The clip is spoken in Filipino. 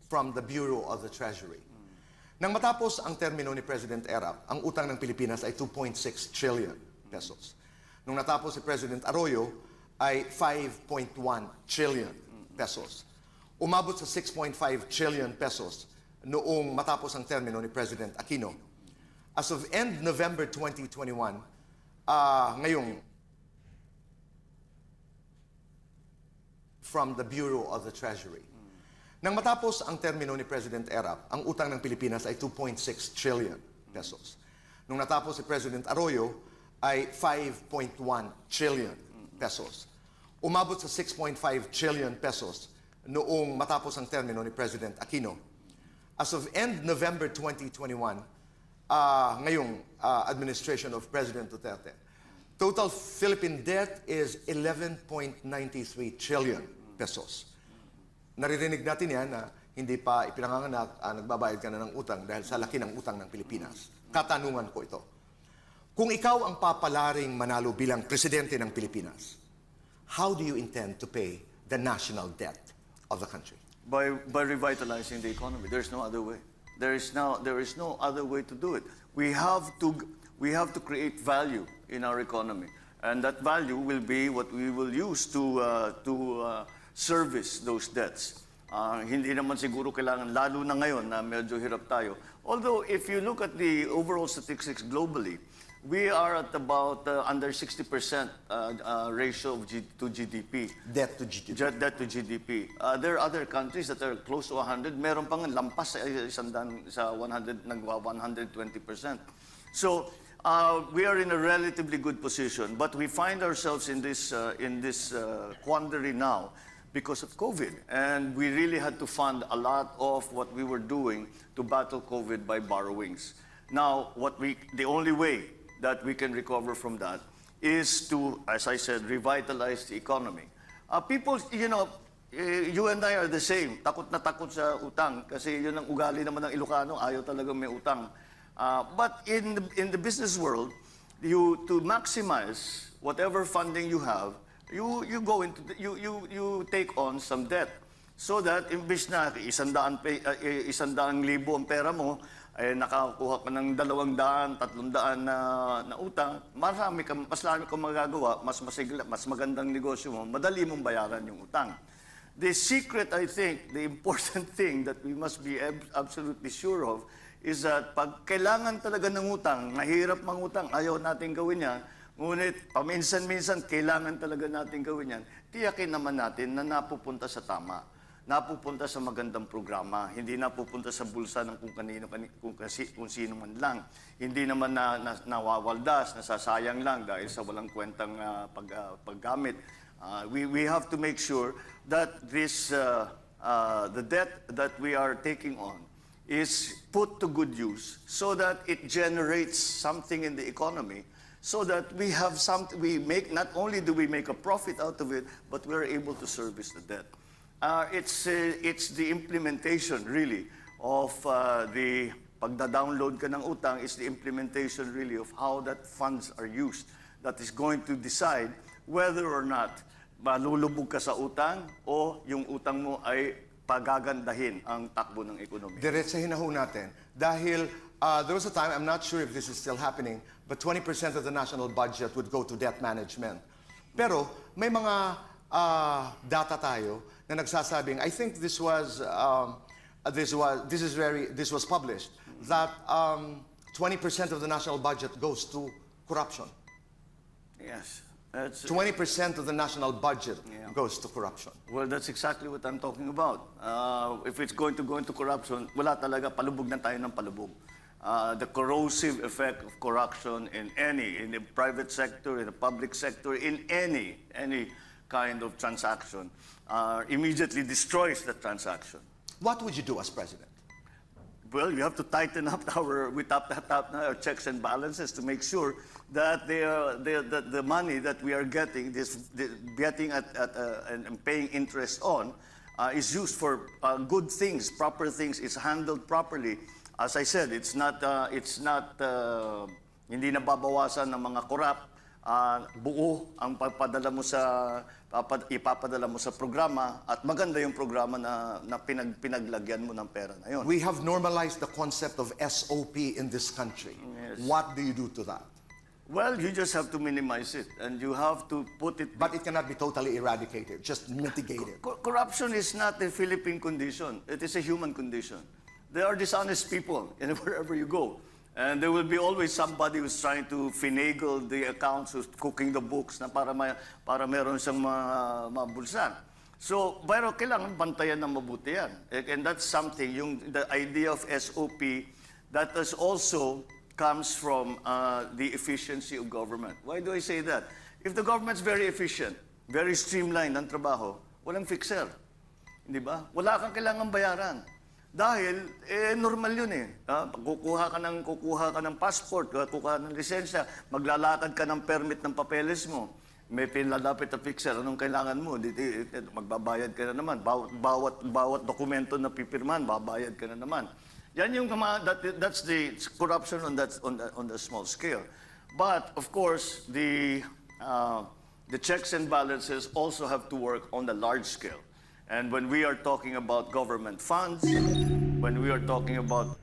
from the Bureau of the Treasury. Nang matapos ang termino ni President Erap, ang utang ng Pilipinas ay 2.6 trillion pesos. Nung natapos si President Arroyo, ay 5.1 trillion pesos. Umabot sa 6.5 trillion pesos noong matapos ang termino ni President Aquino. As of end November 2021, ngayong from the Bureau of the Treasury. Nang matapos ang termino ni President Erap, ang utang ng Pilipinas ay 2.6 trillion pesos. Nung natapos si President Arroyo, ay 5.1 trillion pesos. Umabot sa 6.5 trillion pesos noong matapos ang termino ni President Aquino. As of end November 2021, ngayong administration of President Duterte, total Philippine debt is 11.93 trillion pesos. Naririnig natin yan na hindi pa ipinanganganak, nagbabayad ka na ng utang dahil sa laki ng utang ng Pilipinas. Katanungan ko ito. Kung ikaw ang papalaring manalo bilang presidente ng Pilipinas, how do you intend to pay the national debt of the country? By revitalizing the economy. There's no other way. There is no other way to do it. We have to create value in our economy, and that value will be what we will use to service those debts. Hindi naman siguro kailangan, lalo na ngayon na medyo hirap tayo. Although if you look at the overall statistics globally, we are at about under 60% ratio to GDP. Debt to GDP. Debt to GDP. There are other countries that are close to 100. Meron pang lampas sa 100, nagwa 120%. So we are in a relatively good position, but we find ourselves in this quandary now because of COVID, and we really had to fund a lot of what we were doing to battle COVID by borrowings. Now, the only way that we can recover from that is to, as I said, revitalize the economy. People, you and I are the same. Takot na takot sa utang kasi yun ang ugali naman ng Ilocano, ayaw talaga may utang. But in the business world, to maximize whatever funding you have, you take on some debt so that imbis na 100,000 ang pera mo, nakakuha ka ng 200, 300 na utang, mas marami kang magagawa, mas magandang negosyo mo, madali mong bayaran yung utang. The secret, I think, the important thing that we must be absolutely sure of is that pag kailangan talaga ng utang, mahirap mangutang, ayaw natin gawin yan, ngunit paminsan-minsan kailangan talaga natin gawin yan, tiyakin naman natin na napupunta sa tama, napupunta sa magandang programa, hindi napupunta sa bulsa ng kung sino man lang. Hindi naman nawawaldas, nasasayang lang dahil sa walang kwentang paggamit. We have to make sure that the debt that we are taking on is put to good use so that it generates something in the economy, so that we have not only do we make a profit out of it, but we're able to service the debt. It's the implementation really of the pagda-download ka ng utang is the implementation really of how that funds are used that is going to decide whether or not malulubog ka sa utang o yung utang mo ay pagagandahin ang takbo ng ekonomiya. Diretsahin na ho natin. Dahil there was a time, I'm not sure if this is still happening, but 20% of the national budget would go to debt management. Pero may mga data tayo na nagsasabing, I think this was published, that 20% of the national budget goes to corruption. Yes. 20% of the national budget goes to corruption. Well, that's exactly what I'm talking about. If it's going to go into corruption, wala talaga, palubog na tayo ng palubog. The corrosive effect of corruption in the private sector, in the public sector, in any kind of transaction, immediately destroys the transaction. What would you do as president? Well, we have to tighten up our checks and balances to make sure that the money that we are getting, and paying interest on, is used for good things, proper things, is handled properly. As I said, hindi nababawasan ng mga korap, buo ang ipapadala mo sa programa at maganda yung programa na pinaglagyan mo ng pera na yun. We have normalized the concept of SOP in this country. Yes. What do you do to that? Well, you just have to minimize it and you have to put it... But it cannot be totally eradicated, just mitigated. Corruption is not a Philippine condition. It is a human condition. There are dishonest people wherever you go. And there will be always somebody who's trying to finagle the accounts, who's cooking the books na para meron siyang mabulsan. So, pero kailangan bantayan ng mabuti yan. And that's something, the idea of SOP, that is also comes from the efficiency of government. Why do I say that? If the government's very efficient, very streamlined ang trabaho, walang fixer. Hindi ba? Wala kang kailangan bayaran. Dahil, normal yun eh. Kukuha ka ng passport, kukuha ng lisensya, maglalakad ka ng permit ng papeles mo. May pinlalapit na fixer, anong kailangan mo? Magbabayad ka na naman. Bawat dokumento na pipirman, babayad ka na naman. Yan yung, that's the corruption on the small scale. But, of course, the checks and balances also have to work on the large scale. And when we are talking about government funds, when we are talking about